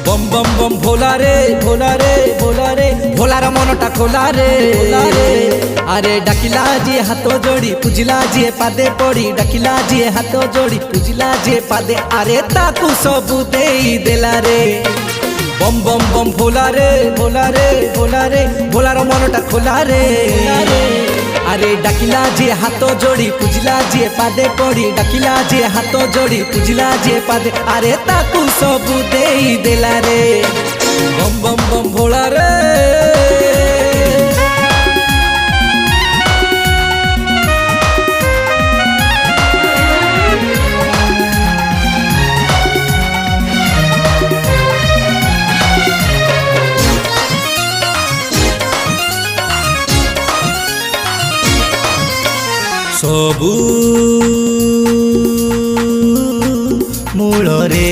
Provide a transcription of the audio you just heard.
बम बम बम भोला रे भोला रे भोला रे भोलार मनटा खोला रे अरे डाकिला जी हाथ जोड़ी पूजिला जी पादे पड़ी डाकिला जी हाथ जोड़ी पूजिला जी पादे अरे ताकू सबू देई देला रे बम बम बम भोला रे भोला रे भोला रे भोलार मनटा खोला रे अरे डाकिला जी हाथ जोड़ी पूजिला जी पादे पड़ी डाकिला जी हाथ जोड़ी पूजिला जी पादे अरे ताकू सबू देई देला रे बम बम बम भोला रे सबू मूल रे